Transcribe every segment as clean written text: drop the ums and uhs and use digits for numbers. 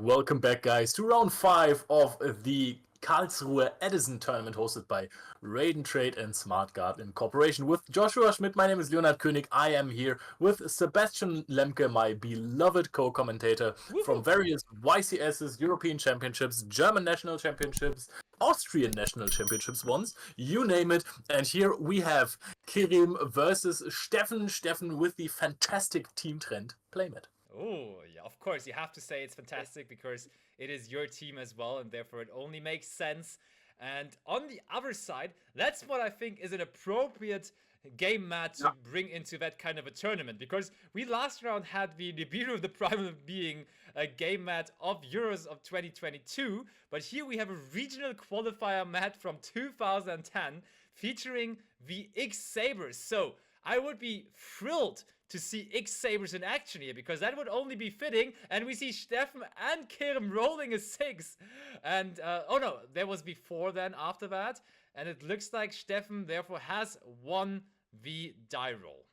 Welcome back, guys, to round 5 of the Karlsruhe Edison tournament hosted by Raiden Trade and SmartGuard in cooperation with Joshua Schmidt. My name is Leonard König. I am here with Sebastian Lemke, my beloved co-commentator from various YCSs, European Championships, German National Championships, Austrian National Championships once, you name it. And here we have Kerim versus Steffen. Steffen with the fantastic Team Trend playmat. Oh, yeah, of course, you have to say it's fantastic because it is your team as well, and therefore it only makes sense. And on the other side, that's what I think is an appropriate game mat to bring into that kind of a tournament, because we last round had the debut of the Primal being a game mat of Euros of 2022, but here we have a regional qualifier mat from 2010 featuring the X-Sabers. So I would be thrilled to see X-Sabers in action here, because that would only be fitting, and we see Steffen and Kerem rolling a 6. And, oh no, there was before then, after that, and it looks like Steffen therefore has won the die roll.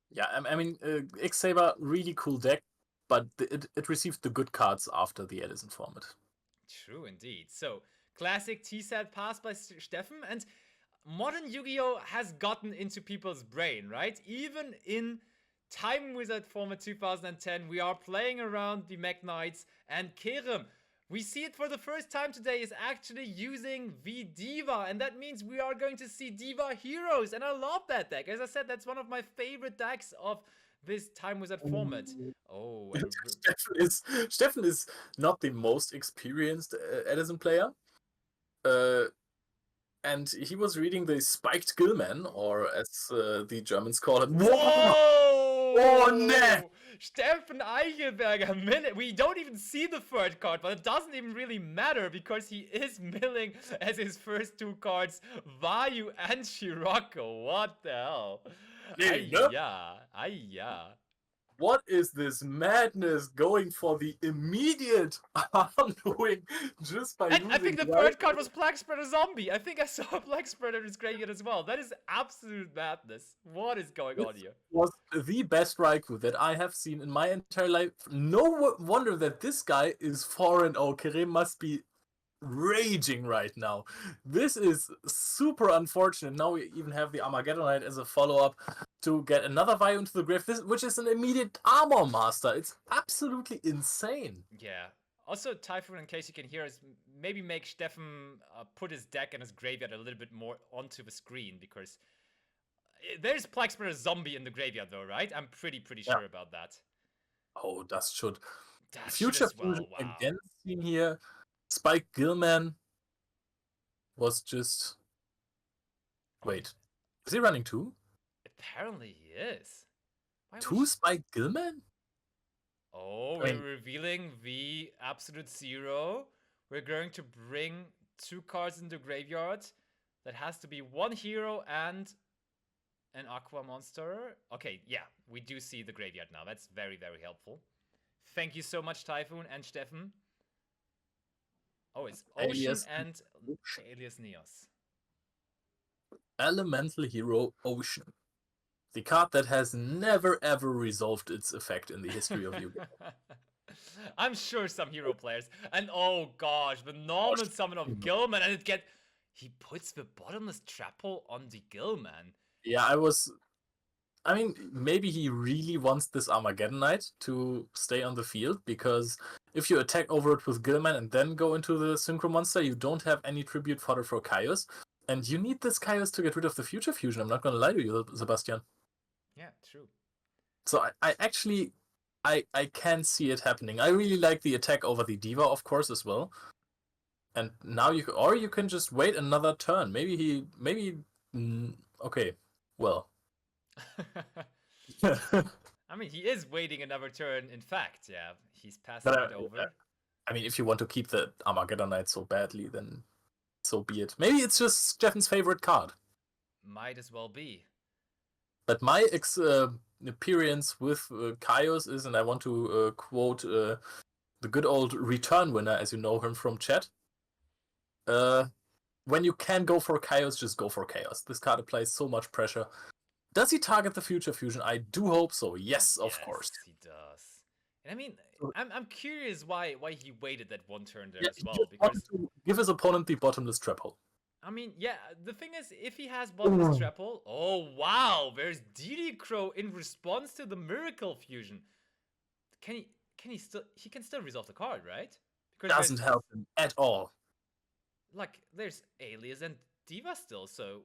Yeah, I mean, X-Saber, really cool deck, but it received the good cards after the Edison format. True indeed. So, classic T-set pass by Steffen, and modern Yu-Gi-Oh! Has gotten into people's brain, right? Even in Time Wizard format 2010, we are playing around the Mech Knights, and Kerem, we see it for the first time today, is actually using the Diva, and that means we are going to see Diva Heroes, and I love that deck. As I said, that's one of my favorite decks of this Time Wizard format. Oh, Steffen is not the most experienced Edison player. And he was reading the Spiked Gillman, or as the Germans call it. Whoa! Oh, ne! Steffen Eichelberger, we don't even see the third card, but it doesn't even really matter because he is milling as his first two cards, Vayu and Scirocco. What the hell? Ayya. What is this madness going for the immediate undoing just by using... I think the third card was Plague Spreader Zombie. I think I saw a Plague Spreader in his graveyard as well. That is absolute madness. What is going on here? Was the best Raikou that I have seen in my entire life. No wonder that this guy is 4-0. Kerem must be raging right now. This is super unfortunate. Now we even have the Armageddonite as a follow-up to get another Vayu into the grave, which is an immediate armor master. It's absolutely insane. Yeah. Also, Typhoon, in case you can hear us, maybe make Steffen put his deck and his graveyard a little bit more onto the screen, because there's Plague Spreader Zombie in the graveyard though, right? I'm pretty sure about that. Oh, that should. Future Fusion again seen here. Spike Gillman was just... Wait, is he running two? Apparently he is. Two Spike Gillman? Oh, we're revealing the Absolute Zero. We're going to bring two cards into graveyard. That has to be one hero and an Aqua monster. Okay, yeah, we do see the graveyard now. That's very helpful. Thank you so much, Typhoon and Steffen. Oh, it's Ocean and Alias Neos. Elemental Hero Ocean. The card that has never ever resolved its effect in the history of Yu-Gi-Oh! I'm sure some hero players. And oh gosh, the normal summon of Gilman, and he puts the bottomless trap hole on the Gilman. Yeah, I mean, maybe he really wants this Armageddonite to stay on the field, because if you attack over it with Gilman and then go into the Synchro Monster, you don't have any tribute fodder for Kaios. And you need this Kaios to get rid of the Future Fusion. I'm not going to lie to you, Sebastian. Yeah, true. So I actually can see it happening. I really like the attack over the Diva, of course, as well. And now you can just wait another turn. Okay, well. I mean, he is waiting another turn. In fact, yeah, he's passing it over. I mean, if you want to keep the Armageddonite so badly, then so be it. Maybe it's just Steffen's favorite card. Might as well be. But my experience with Kaios is, and I want to quote the good old return winner, as you know him from chat. When you can go for Kaios, just go for Chaos. This card applies so much pressure. Does he target the Future Fusion? I do hope so. Yes, of course. He does. And I mean, So, I'm curious why he waited that one turn there yeah, as he well, just wanted because to give his opponent the bottomless trap hole. I mean, yeah, the thing is, if he has bottomless Ooh. trap hole, oh wow, there's DD Crow in response to the Miracle Fusion. Can he he can still resolve the card, right? Because Doesn't there's help him at all. there's Alias and Diva still, so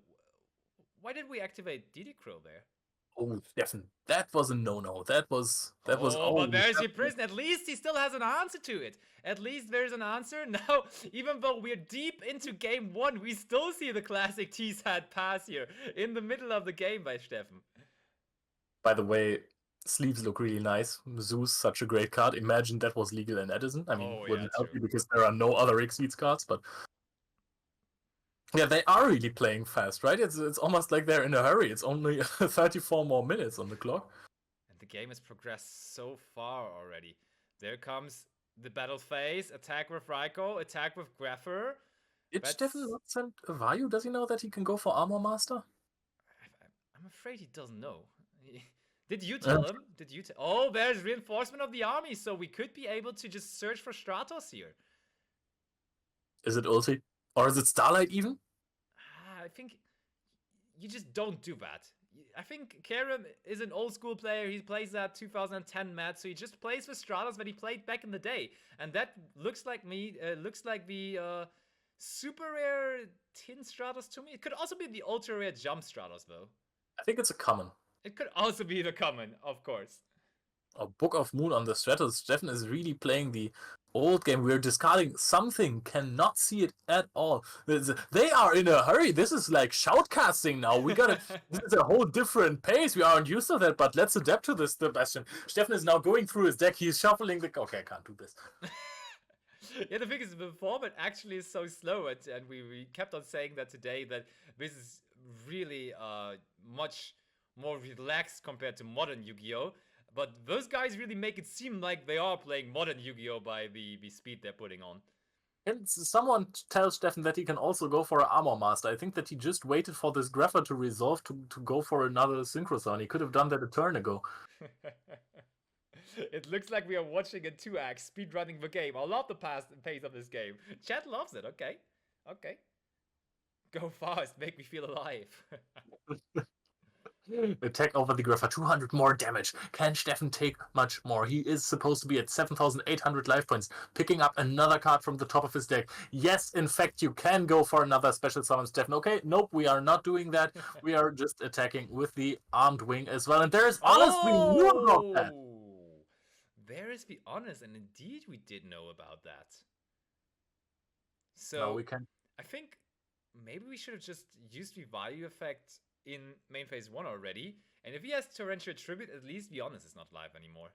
why did we activate DD Crow there? Oh, Stefan, that was a no-no. That was Oh, but oh, there's your prison. At least he still has an answer to it. At least there's an answer. Now, even though we're deep into game one, we still see the classic T-Sat pass here in the middle of the game by Steffen. by the way, sleeves look really nice. Zeus, such a great card. Imagine that was legal in Edison. I mean, Oh, yeah, wouldn't help true. you because there are no other Exceeds cards, but yeah, they are really playing fast, right? It's almost like they're in a hurry. It's only 34 more minutes on the clock. And the game has progressed so far already. There comes the battle phase. Attack with Raiko, attack with Grapher. Did Stefan That's... not send a Vayu? Does he know that he can go for Armor Master? I'm afraid he doesn't know. Did you Uh, tell him? Did you tell? Oh, there's reinforcement of the army, so we could be able to just search for Stratos here. is it ulti? Or is it Starlight even? I think you just don't do that. I think Kerem is an old school player. He plays that 2010 match, so he just plays with Stratos that he played back in the day, and that looks like looks like the super rare tin Stratos to me. It could also be the ultra rare jump Stratos though. I think it's a common. It could also be the common, of course. A Book of Moon on the Stratos. Stefan is really playing the old game. We're discarding something, cannot see it at all. They are in a hurry. This is like shoutcasting now. This is a whole different pace. We aren't used to that, but let's adapt to this, Sebastian. Stefan is now going through his deck. He's shuffling the. Okay, I can't do this. Yeah, the thing is, the format actually is so slow, and we kept on saying that today, that this is really much more relaxed compared to modern Yu-Gi-Oh! But those guys really make it seem like they are playing modern Yu-Gi-Oh! By the speed they're putting on. Can someone tell Stefan that he can also go for an Armor Master? I think that he just waited for this Grapher to resolve to go for another Synchroson. He could have done that a turn ago. It looks like we are watching a 2-act speedrunning the game. I love the pace of this game. Chat loves it. Okay. Okay. Go fast. Make me feel alive. Attack over the Grapher, 200 more damage. Can Stefan take much more? He is supposed to be at 7,800 life points, picking up another card from the top of his deck. Yes, in fact, you can go for another special summon, Stefan. Okay, nope, we are not doing that. We are just attacking with the Armed Wing as well. And there's Honest, we knew about that. There is the honest, and indeed we did know about that. Now So, we can. I think maybe we should have just used the value effect in main phase 1 already. And if he has Torrential Tribute, at least the honest is not live anymore.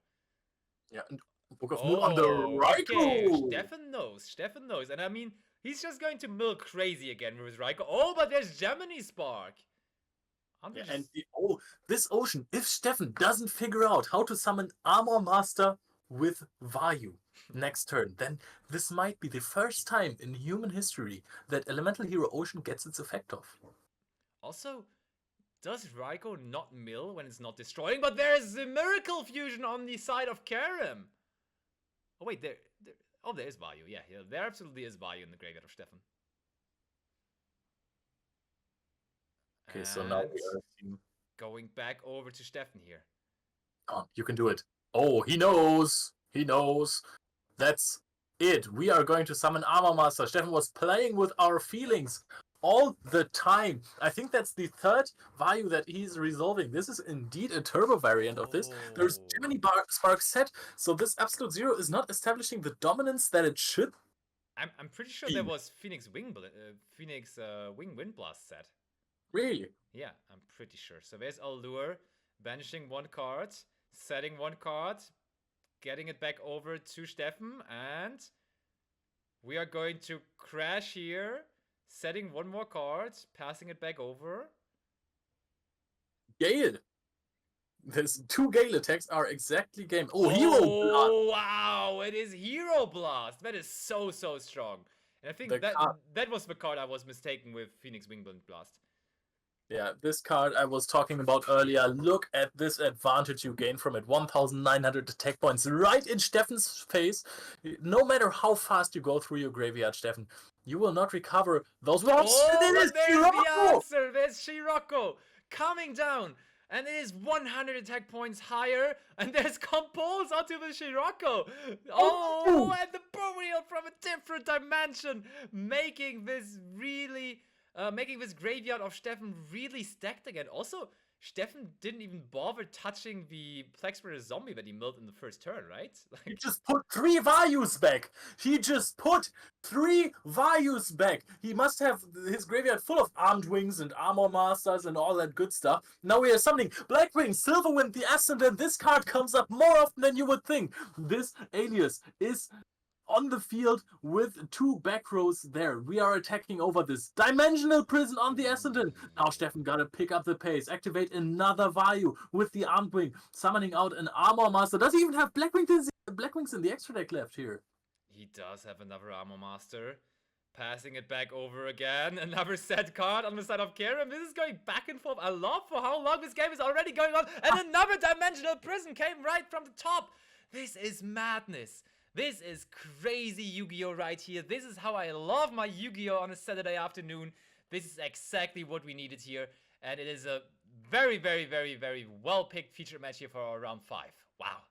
Yeah, and Book of Moon on the Raiko. Okay, Stefan knows. Stefan knows. And I mean, he's just going to mill crazy again with his Raiko. Oh, but there's Gemini Spark. Yeah, and this ocean, if Stefan doesn't figure out how to summon Armor Master with Vayu next turn, then this might be the first time in human history that Elemental Hero Ocean gets its effect off. Also, does Raiko not mill when it's not destroying? But there's a Miracle Fusion on the side of Kerem. Oh, wait, there is Vayu. Yeah, there absolutely is Vayu in the graveyard of Stefan. Okay, so now we are going back over to Stefan here. Oh, you can do it. Oh, he knows. He knows. That's it. We are going to summon Armor Master. Stefan was playing with our feelings all the time. I think that's the third Vayu that he's resolving. This is indeed a turbo variant of this. There's Gemini Spark set, so this Absolute Zero is not establishing the dominance that it should. I'm pretty sure there was Phoenix Wing Wind Blast set. Really? Yeah, I'm pretty sure. So there's Allure, banishing one card, setting one card, getting it back over to Stefan, and we are going to crash here, setting one more card, passing it back over. Gale. There's 2 Gale attacks are exactly game. Oh, Hero Blast! Oh, wow! It is Hero Blast! That is so strong. And I think that was the card I was mistaken with Phoenix Wing Blast. Yeah, this card I was talking about earlier. Look at this advantage you gain from it. 1,900 attack points right in Steffen's face. No matter how fast you go through your graveyard, Steffen, you will not recover those ones. And Oh, it is and there's the Scirocco! answer. There's Scirocco coming down. And it is 100 attack points higher. And there's Compose onto the Scirocco. Oh, and the burial from a different dimension. Making this graveyard of Steffen really stacked again. Also, Steffen didn't even bother touching the Plexbreeder zombie that he milled in the first turn, right? He just put 3 Vayus back. He just put 3 Vayus back. He must have his graveyard full of Armed Wings and Armor Masters and all that good stuff. Now we are summoning Blackwing, Silverwind, the Ascendant. This card comes up more often than you would think. This alias is on the field with 2 back rows there. We are attacking over this Dimensional Prison on the Ascendant. Now Steffen gotta pick up the pace. Activate another Vayu with the Armed Wing. Summoning out an Armor Master. Does he even have Blackwings in the extra deck left here? He does have another Armor Master. Passing it back over again. Another set card on the side of Kerem. This is going back and forth a lot for how long this game is already going on. And another Dimensional Prison came right from the top. This is madness. This is crazy Yu-Gi-Oh right here. This is how I love my Yu-Gi-Oh on a Saturday afternoon. This is exactly what we needed here. And it is a very, very, very, very well-picked featured match here for our round 5. Wow.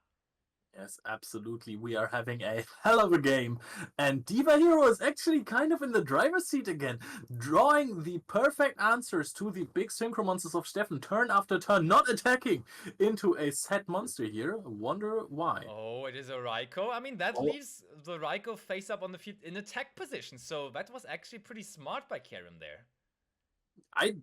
Yes, absolutely. We are having a hell of a game. And Diva Hero is actually kind of in the driver's seat again, drawing the perfect answers to the big synchro monsters of Steffen turn after turn, not attacking into a set monster here. Wonder why. Oh, it is a Raikou. I mean, that leaves the Raikou face up on the field in attack position. So that was actually pretty smart by Kerem there. I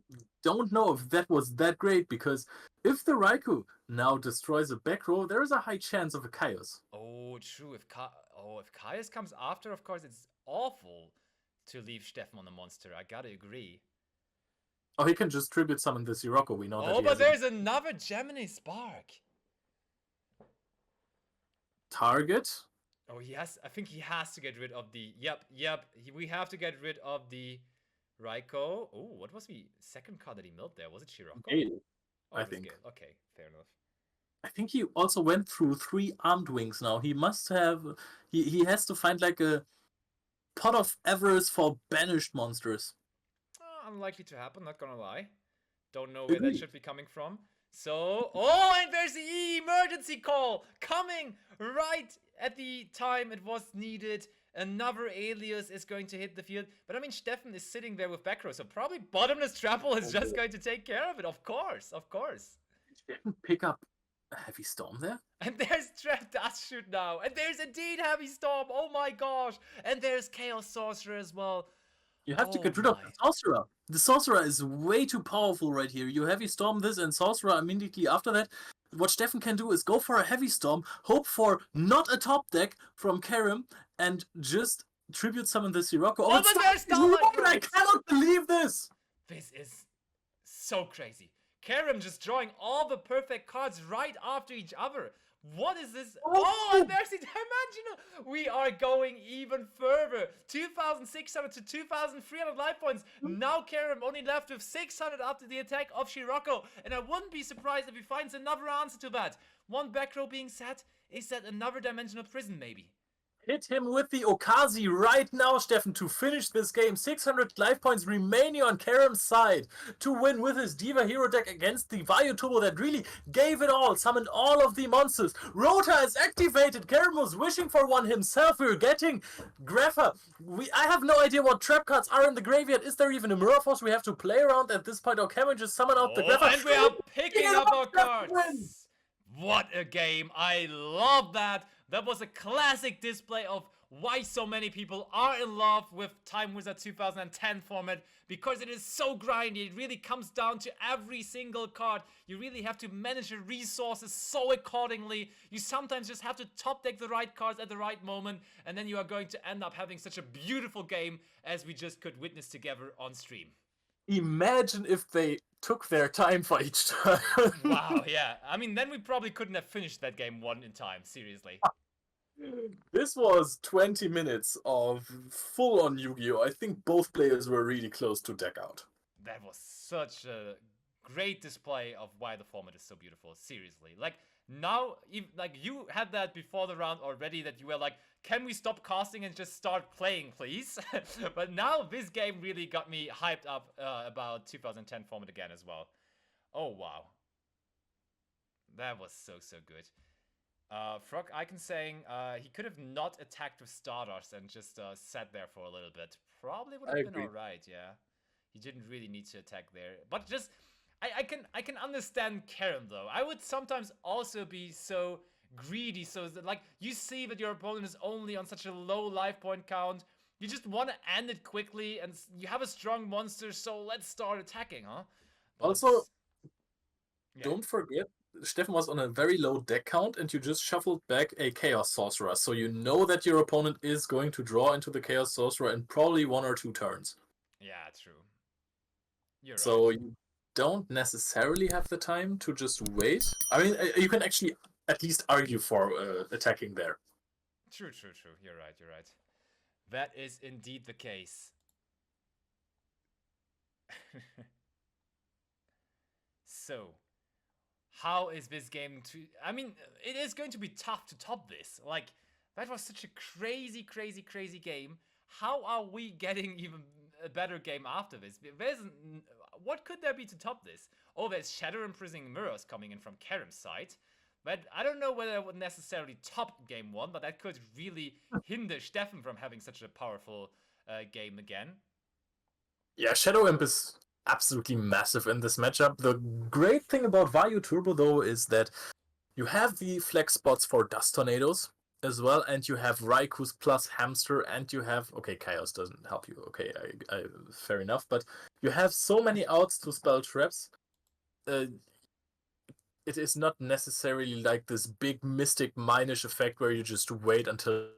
don't know if that was that great, because if the Raikou now destroys a back row, there is a high chance of a Chaos. Oh, true. If Chaos comes after, of course, it's awful to leave Steffen on the monster. I gotta agree. Oh, he can just tribute summon the Scirocco. We know that. Oh, but there's another Gemini Spark. Target? Oh, yes. I think he has to get rid of the... Yep. We have to get rid of the Raikou. Oh, what was the second card that he milled there? Was it Scirocco? Gale, oh, I think. Gale. Okay, fair enough. I think he also went through 3 Armed Wings now. He must have... He has to find like a pot of Everest for banished monsters. Unlikely to happen, not gonna lie. Don't know where that should be coming from. So, oh, and there's the emergency call coming right at the time it was needed. Another alias is going to hit the field. But I mean, Steffen is sitting there with back row, so probably Bottomless Trample is just going to take care of it. Of course. Steffen pick up a Heavy Storm there? And there's Trap Dust Shoot now. And there's indeed Heavy Storm. Oh my gosh. And there's Chaos Sorcerer as well. You have to get rid of the Sorcerer. The Sorcerer is way too powerful right here. You Heavy Storm this and Sorcerer immediately after that. What Steffen can do is go for a Heavy Storm, hope for not a top deck from Kerem, and just tribute summon the Scirocco. Oh, but there's Starlight! I cannot believe this! This is so crazy. Kerem just drawing all the perfect cards right after each other. What is this? Oh, and there's the Dimensional! We are going even further. 2,600 to 2,300 life points. Now Kerem only left with 600 after the attack of Scirocco. And I wouldn't be surprised if he finds another answer to that. One back row being set. Is that another Dimensional Prison, maybe? Hit him with the Okazi right now, Steffen, to finish this game. 600 life points remaining on Kerem's side to win with his Diva Hero deck against the Vayu Turbo that really gave it all, summoned all of the monsters. Rota is activated. Kerem was wishing for one himself. We're getting Grapha. I have no idea what trap cards are in the graveyard. Is there even a Mirror Force we have to play around at this point, or can we just summon out the Grapha? And we are picking up our cards. What a game. I love that. That was a classic display of why so many people are in love with Time Wizard 2010 format, because it is so grindy. It really comes down to every single card. You really have to manage your resources so accordingly. You sometimes just have to top deck the right cards at the right moment, and then you are going to end up having such a beautiful game as we just could witness together on stream. Imagine if they took their time for each turn. Wow, yeah. I mean, then we probably couldn't have finished that game one in time, seriously. This was 20 minutes of full-on Yu-Gi-Oh! I think both players were really close to deck out. that was such a great display of why the format is so beautiful. Seriously, like now, like you had that before the round already, that you were like, "Can we stop casting and just start playing, please?" But now this game really got me hyped up about 2010 format again as well. Oh wow, that was so good. Frog Icon saying he could have not attacked with Stardust and just sat there for a little bit. Probably would I have been agree. alright, yeah. He didn't really need to attack there. But just I can understand Karen though. I would sometimes also be so greedy, so that like you see that your opponent is only on such a low life point count. You just want to end it quickly, and you have a strong monster, so let's start attacking, huh? But Also, yeah, don't forget, Steffen was on a very low deck count, and you just shuffled back a Chaos Sorcerer, so you know that your opponent is going to draw into the Chaos Sorcerer in probably 1 or 2 turns. yeah, true. You're right. So you don't necessarily have the time to just wait. I mean, you can actually at least argue for attacking there. True, true, true. You're right, you're right. That is indeed the case. So, how is this game to... I mean, it is going to be tough to top this. Like, that was such a crazy game. How are we getting even a better game after this? What could there be to top this? Oh, there's Shadow Imprisoning Mirrors coming in from Karim's side. But I don't know whether it would necessarily top game 1, but that could really hinder Steffen from having such a powerful game again. Yeah, Shadow Imp is absolutely massive in this matchup. The great thing about Vayu Turbo, though, is that you have the flex spots for Dust Tornadoes as well, and you have Raiku's plus Hamster, and you have... Okay, Chaos doesn't help you. Okay, fair enough. But you have so many outs to spell traps. It is not necessarily like this big Mystic Minish effect where you just wait until...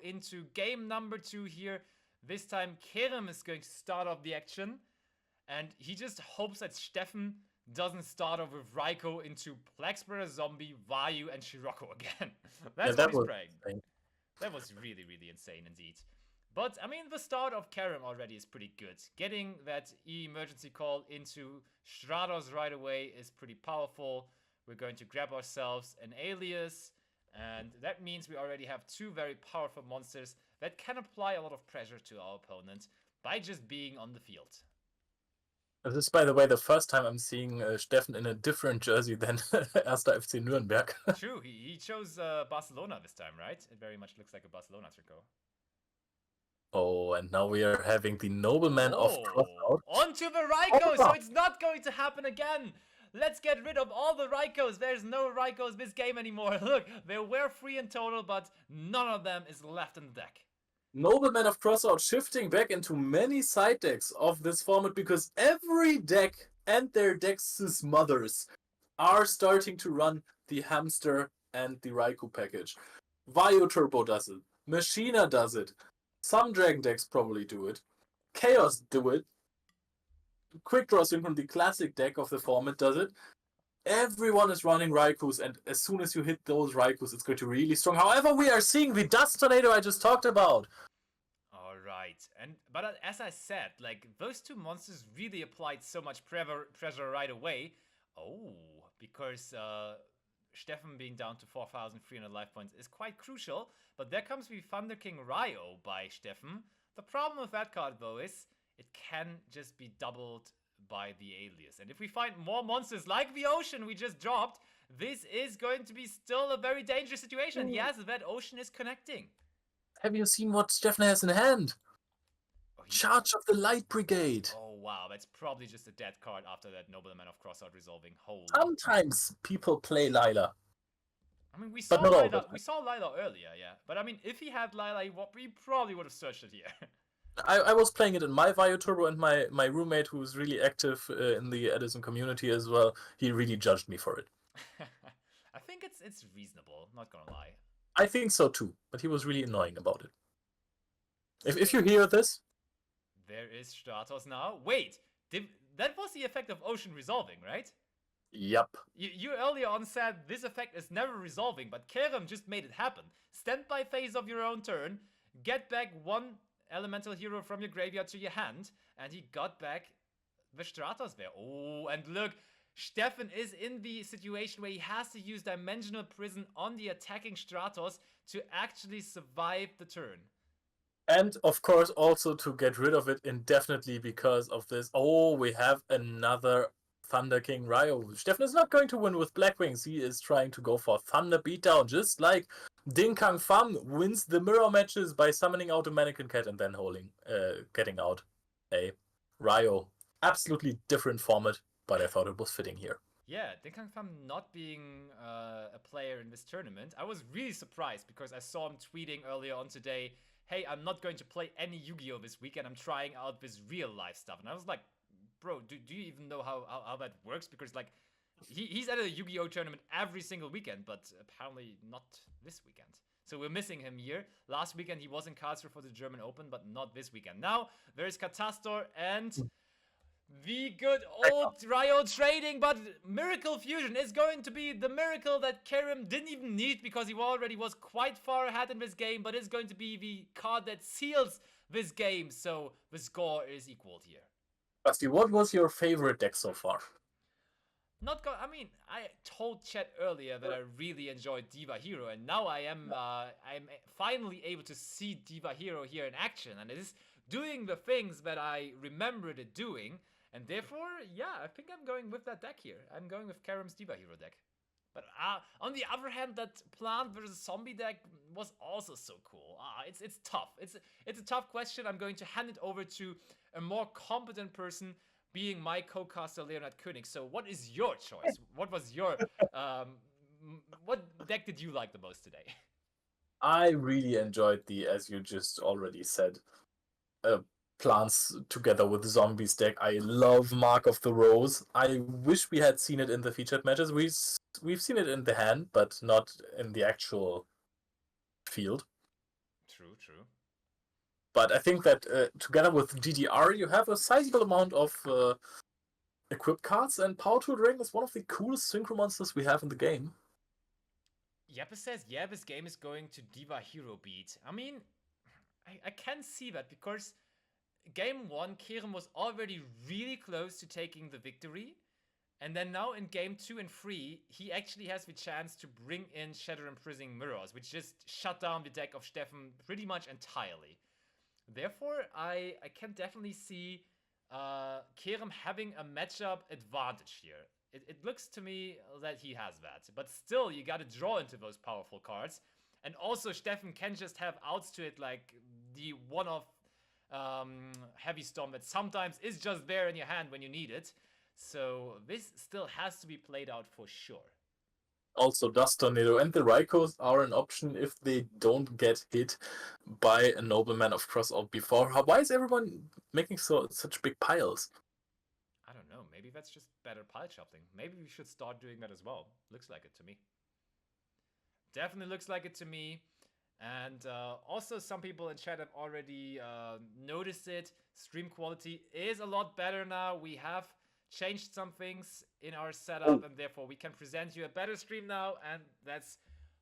Into game number 2 here. This time Kerem is going to start off the action, and he just hopes that Steffen doesn't start off with Raiko into Plexbreaker, Zombie, Vayu, and Shiroko again. Yeah, That's what that he's was praying. insane. That was really insane indeed. But, I mean, the start of Kerem already is pretty good. Getting that emergency call into Stratos right away is pretty powerful. We're going to grab ourselves an alias, and that means we already have 2 very powerful monsters that can apply a lot of pressure to our opponent by just being on the field. This is, by the way, the first time I'm seeing Steffen in a different jersey than Erster FC Nürnberg. True, he chose Barcelona this time, right? It very much looks like a Barcelona tricot. Oh, and now we are having the Nobleman of Crossout. Onto the Raiko, so it's not going to happen again. Let's get rid of all the Raikos. There's no Raikos this game anymore. Look, there were 3 in total, but none of them is left in the deck. Nobleman of Crossout shifting back into many side decks of this format, because every deck and their decks' mothers are starting to run the Hamster and the Raikou package. Vayu Turbo does it. Machina does it. Some Dragon decks probably do it. Chaos do it. Quick Draw Synchron, the classic deck of the format, does it. Everyone is running Raikous, and as soon as you hit those Raikous, it's going to be really strong. However, we are seeing the Dust Tornado I just talked about. All right, but as I said, like those 2 monsters really applied so much pressure right away. Oh, because Steffen being down to 4,300 life points is quite crucial. But there comes the Thunder King Ryo by Steffen. The problem with that card, though, is it can just be doubled by the alias. And if we find more monsters like the ocean we just dropped, this is going to be still a very dangerous situation. And yes, that ocean is connecting. Have you seen what Steffen has in hand? Oh, Charge of the Light Brigade. Oh wow, that's probably just a dead card after that Nobleman of Crossout resolving. Holy. Sometimes people play Lila. I mean, we But saw not all Lila. the We saw Lila earlier, yeah. But I mean, if he had Lila, we probably would have searched it here. I was playing it in my Vayu Turbo, and my roommate, who's really active in the Edison community as well, he really judged me for it. I think it's reasonable, not gonna lie. I think so too, but he was really annoying about it. If you hear this... There is Stratos now. Wait, that was the effect of Ocean resolving, right? Yep. You earlier on said this effect is never resolving, but Kerem just made it happen. Stand by phase of your own turn, get back one elemental hero from your graveyard to your hand, and he got back the Stratos there. Oh, and look, Steffen is in the situation where he has to use Dimensional Prison on the attacking Stratos to actually survive the turn. And of course, also to get rid of it indefinitely because of this. Oh, we have another Thunder King Ryo. Steffen is not going to win with Black Wings. He is trying to go for Thunder Beatdown, just like Ding Kang Fam wins the mirror matches by summoning out a Mannequin Cat and then getting out a Ryo. Absolutely different format, but I thought it was fitting here. Yeah, Dinkang Pham not being a player in this tournament, I was really surprised because I saw him tweeting earlier on today, hey, I'm not going to play any Yu-Gi-Oh! This weekend, I'm trying out this real life stuff. And I was like, bro, do you even know how that works? Because like, he's at a Yu-Gi-Oh! Tournament every single weekend, but apparently not this weekend. So we're missing him here. Last weekend he was in Karlsruhe for the German Open, but not this weekend. Now, there's Katastor and the good old Ryo trading, but Miracle Fusion is going to be the miracle that Kerem didn't even need because he already was quite far ahead in this game, but it's going to be the card that seals this game, so the score is equal here. Basti, what was your favorite deck so far? I mean, I told Chet earlier that I really enjoyed Diva Hero, and now I'm finally able to see Diva Hero here in action, and it is doing the things that I remembered it doing. And therefore, yeah, I think I'm going with that deck here. I'm going with Kerem's Diva Hero deck. But on the other hand, that plant versus zombie deck was also so cool. It's tough. It's a tough question. I'm going to hand it over to a more competent person, being my co-caster Leonard König. So what is your choice? What was your what deck did you like the most today? I really enjoyed as you just already said, plants together with zombies deck. I love Mark of the Rose. I wish we had seen it in the featured matches. We've seen it in the hand, but not in the actual field. True. But I think that together with DDR, you have a sizable amount of equipped cards, and Power Tool Dragon is one of the coolest synchro monsters we have in the game. Yeppe says, yeah, this game is going to Diva Hero beat. I mean, I can see that because Game 1, Kerem was already really close to taking the victory. And then now in Game 2 and 3, he actually has the chance to bring in Shatter Imprisoning Mirrors, which just shut down the deck of Steffen pretty much entirely. Therefore, I can definitely see Kerem having a matchup advantage here. It looks to me that he has that. But still, you gotta draw into those powerful cards. And also, Steffen can just have outs to it, like the one-off Heavy Storm that sometimes is just there in your hand when you need it. So this still has to be played out for sure. Also, Dust Tornado and the Rykos are an option if they don't get hit by a Nobleman of Crossout before. Why is everyone making such big piles? I don't know. Maybe that's just better pile shuffling. Maybe we should start doing that as well. Looks like it to me. Definitely looks like it to me. And also some people in chat have already noticed it. Stream quality is a lot better now. We have changed some things in our setup, and therefore we can present you a better stream now, and that's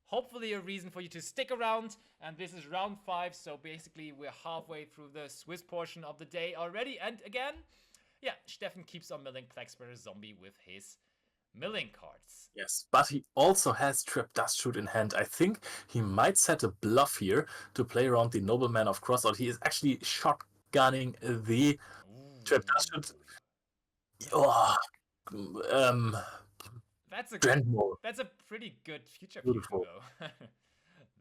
hopefully a reason for you to stick around. And this is round 5, so basically we're halfway through the Swiss portion of the day already. And again, yeah, Steffen keeps on milling Plexbearer Zombie with his milling cards. Yes, but he also has Trap Dust Shoot in hand. I think he might set a bluff here to play around the Nobleman of Crossout. He is actually shotgunning the Trap Dust Shoot. Oh, that's a pretty good future Beautiful. fusion though.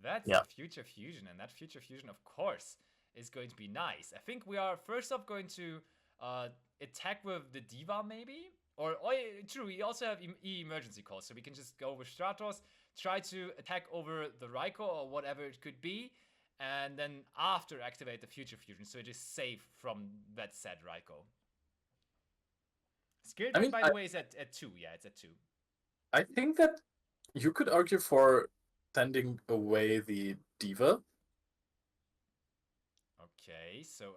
That's Yeah. a future fusion, and that future fusion of course is going to be nice. I think we are first up going to attack with the Diva maybe, or true, we also have emergency calls, so we can just go with Stratos, try to attack over the Raikou or whatever it could be, and then after activate the future fusion, so it is safe from that said Raikou. Skill tree, by the way, is at 2. Yeah, it's at 2. I think that you could argue for sending away the Diva. Okay, so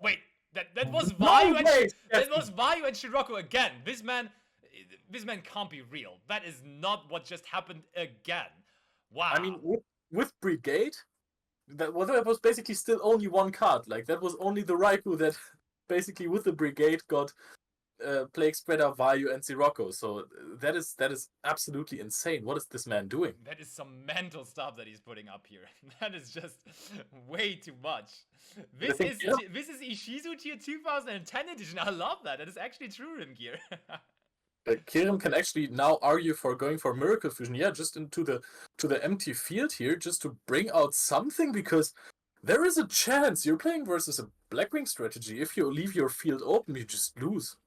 wait, that was Vayu and that was Vayu and Shiroko again. This man, this man can't be real. That is not what just happened again. Wow. I mean, with Brigade, that was basically still only one card. Like, that was only the Raikou that basically with the Brigade got Plague Spreader, Vayu, and Sirocco. So that is absolutely insane. What is this man doing? That is some mental stuff that he's putting up here. That is just way too much. This is Ishizu Tier 2010 edition. I love that. That is actually true, Rimgear. Kirim can actually now argue for going for Miracle Fusion, just into the empty field here, just to bring out something, because there is a chance you're playing versus a Blackwing strategy. If you leave your field open, you just lose.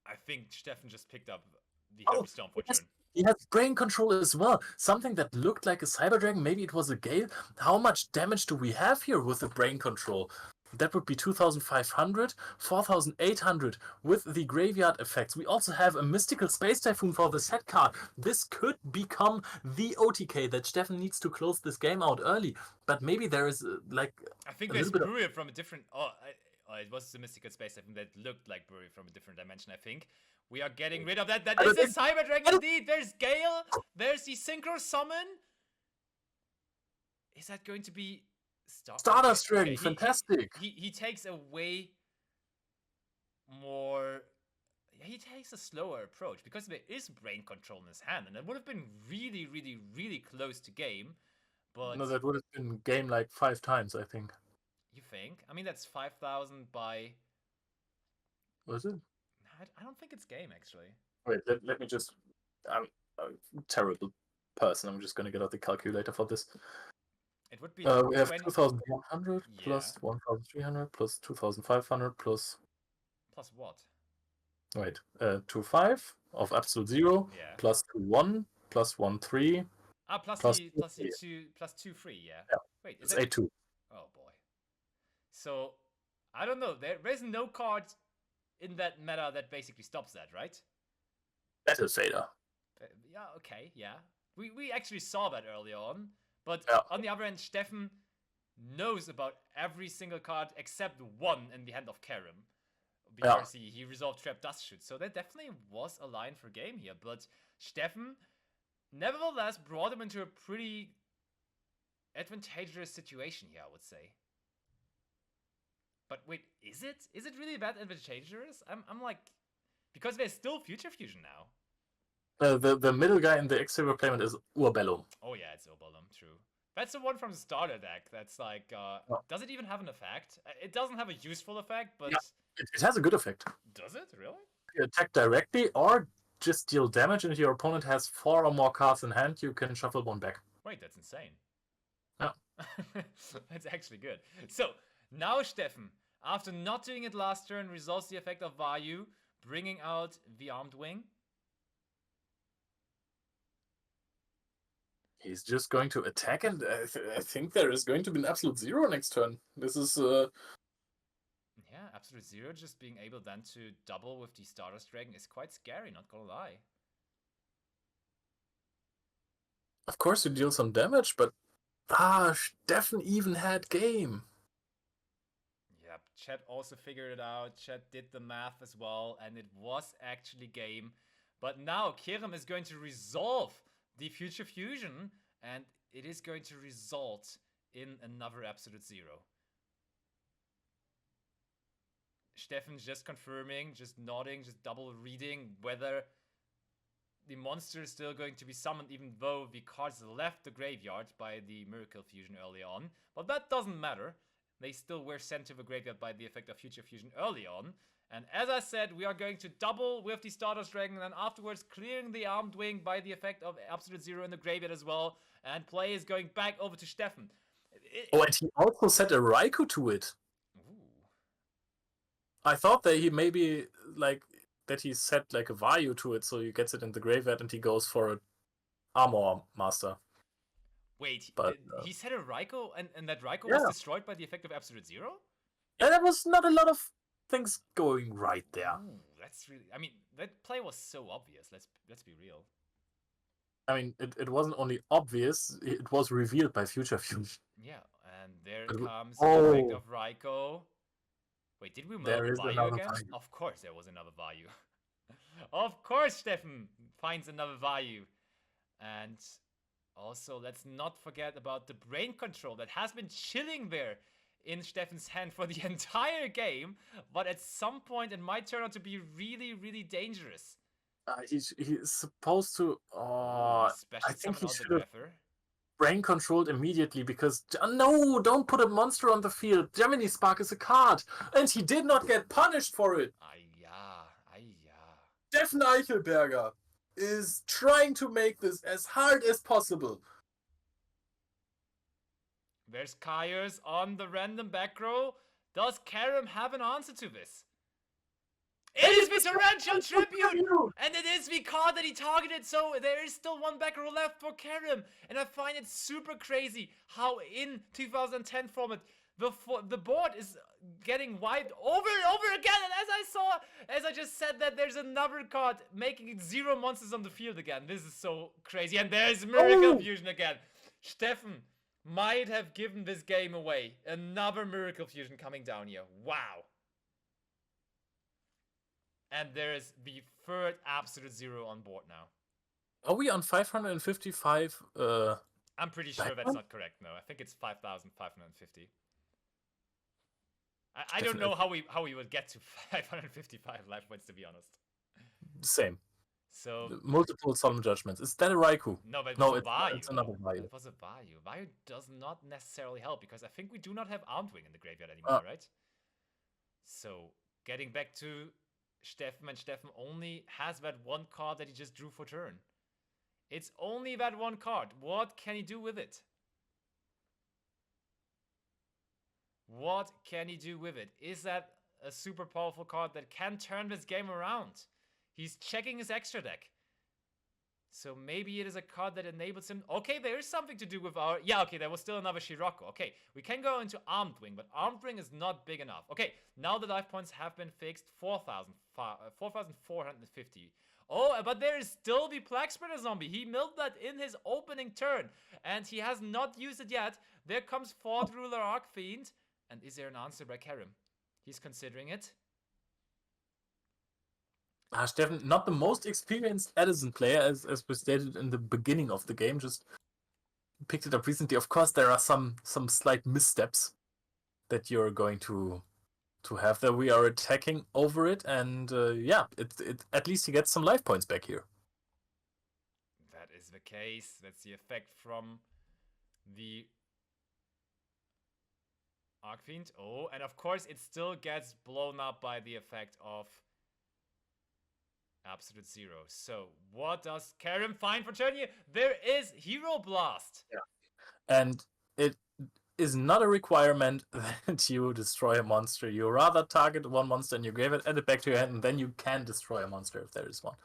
I think Steffen just picked up the Heavy Storm Fortune. He has brain control as well. Something that looked like a Cyber Dragon, maybe it was a Gale. How much damage do we have here with the brain control? That would be 2,500, 4,800 with the graveyard effects. We also have a Mystical Space Typhoon for the set card. This could become the OTK that Steffen needs to close this game out early. But maybe there is I think there's Burial from a different... it was the Mystical Space Typhoon that looked like Burial from a different dimension, I think. We are getting rid of that. That is a Cyber Dragon indeed. There's Gale. There's the Synchro Summon. Is that going to be... Stardust Dragon, fantastic. He takes a way more... He takes a slower approach because there is brain control in his hand, and it would have been really, really, really close to game. But no, that would have been game like 5 times, I think. You think? I mean, that's 5,000 by... Was it? I don't think it's game, actually. Wait, let me just... I'm a terrible person. I'm just going to get out the calculator for this. It would be... we have 2,100 plus 1,300 plus 2,500 plus... Plus what? Wait, 2,5 of absolute 0 plus 2,1 plus 1,3. Plus 2, 3, yeah. Wait, it's 8,2. Oh boy. So, I don't know. There's no card in that meta that basically stops that, right? Battle Fader. Yeah, okay, yeah. We actually saw that early on. But on the other hand, Steffen knows about every single card except one in the hand of Karim. Because he resolved Trap Dust Shoot. So that definitely was a line for game here. But Steffen, nevertheless, brought him into a pretty advantageous situation here, I would say. But wait, is it? Is it really that advantageous? I'm like... Because there's still Future Fusion now. The middle guy in the X-Silver playment is Urbellum. Oh yeah, it's Urbellum, true. That's the one from the starter deck. That's like, does it even have an effect? It doesn't have a useful effect, but... Yeah, it has a good effect. Does it? Really? You attack directly or just deal damage, and if your opponent has 4 or more cards in hand, you can shuffle one back. Wait, that's insane. Yeah. That's actually good. So, now Steffen, after not doing it last turn, resolves the effect of Vayu, bringing out the Armed Wing. He's just going to attack, and I think there is going to be an absolute 0 next turn. This is... Yeah, absolute 0, just being able then to double with the Stardust Dragon is quite scary, not gonna lie. Of course you deal some damage, but... Steffen even had game. Yep, Chet also figured it out. Chet did the math as well, and it was actually game. But now Kerem is going to resolve the Future Fusion, and it is going to result in another absolute 0. Steffen's just confirming, just nodding, just double reading whether the monster is still going to be summoned, even though the cards left the graveyard by the Miracle Fusion early on. But that doesn't matter. They still were sent to the graveyard by the effect of Future Fusion early on. And as I said, we are going to double with the Stardust Dragon, and then afterwards clearing the Armed Wing by the effect of Absolute 0 in the graveyard as well. And play is going back over to Steffen. And he also set a Raikou to it. Ooh. I thought that he maybe, that he set a Vayu to it, so he gets it in the graveyard and he goes for an Armor Master. Wait, he set a Raikou, and that Raikou was destroyed by the effect of Absolute 0? Yeah, there was not a lot of things going right there. Ooh, that's really... I mean, that play was so obvious, let's be real. I mean, it wasn't only obvious, it was revealed by Future Fusion. Yeah, and there comes the effect of Raikou. Wait, did we murder Vayu again? Vayu. Of course there was another Vayu. Of course, Steffen finds another Vayu. And also, let's not forget about the brain control that has been chilling there in Steffen's hand for the entire game. But at some point, it might turn out to be really, really dangerous. He's supposed to. Special I think summon he out the should have Greffer. brain controlled immediately because no, don't put a monster on the field. Gemini Spark is a card, and he did not get punished for it. Steffen Eichelberger is trying to make this as hard as possible. There's Kaios on the random back row. Does Karim have an answer to this? It is the Torrential Tribute! And it is the card that he targeted, so there is still one back row left for Karim. And I find it super crazy how in 2010 format, the board is getting wiped over and over again. And as I just said that, there's another card making it 0 monsters on the field again. This is so crazy. And there's Miracle Fusion again. Steffen might have given this game away. Another Miracle Fusion coming down here. Wow. And there is the third absolute zero on board now. Are we on 555? I'm pretty sure that's not correct. No, I think it's 5,550. I don't know how we would get to 555 life points, to be honest. Same. So multiple solemn judgments. Is that a Raikou? No, but it's another Vayu. It was a Vayu. Vayu does not necessarily help because I think we do not have Armed Wing in the graveyard anymore, right? So getting back to Steffen, and Steffen only has that one card that he just drew for turn. It's only that one card. What can he do with it? What can he do with it? Is that a super powerful card that can turn this game around? He's checking his extra deck. So maybe it is a card that enables him. Okay, there is something to do with our... Yeah, okay, there was still another Shiroko. Okay, we can go into Armed Wing, but Armed Wing is not big enough. Okay, now the life points have been fixed. 4,450. Oh, but there is still the Plague Spreader Zombie. He milled that in his opening turn, and he has not used it yet. There comes Fort Ruler Arcfiend. And is there an answer by Karim? He's considering it. Steffen, not the most experienced Edison player, as we stated in the beginning of the game, just picked it up recently. Of course, there are some slight missteps that you're going to have there. We are attacking over it, and yeah, it at least he gets some life points back here. That is the case. That's the effect from the Arcfiend. Oh, and of course, it still gets blown up by the effect of Absolute Zero. So, what does Karim find for turn here? There is Hero Blast. Yeah. And it is not a requirement that you destroy a monster. You rather target one monster in your graveyard, add it back to your hand, and then you can destroy a monster if there is one.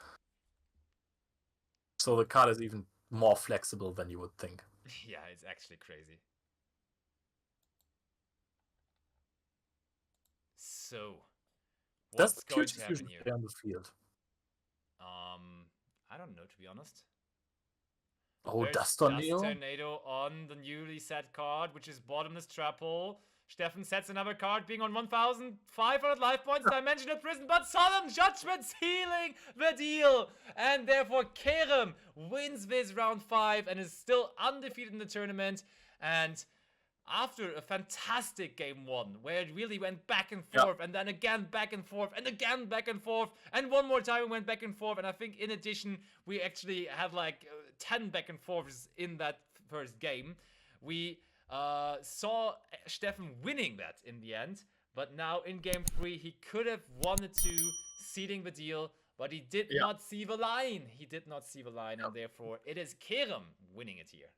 So the card is even more flexible than you would think. Yeah, it's actually crazy. So, what's going to happen here? On the field? I don't know, to be honest. Oh, Dust Tornado? Dust Tornado on the newly set card, which is Bottomless Trap Hole. Steffen sets another card, being on 1,500 life points, Dimensional Prison, but Solemn Judgment sealing the deal! And therefore, Karim wins this round 5 and is still undefeated in the tournament. And after a fantastic game 1, where it really went back and forth, and then again back and forth, and again back and forth, and one more time we went back and forth, and I think in addition, we actually had like 10 back and forths in that first game. We saw Steffen winning that in the end, but now in game 3, he could have wanted to, sealing the deal, but he did not see the line. He did not see the line, and therefore it is Karim winning it here.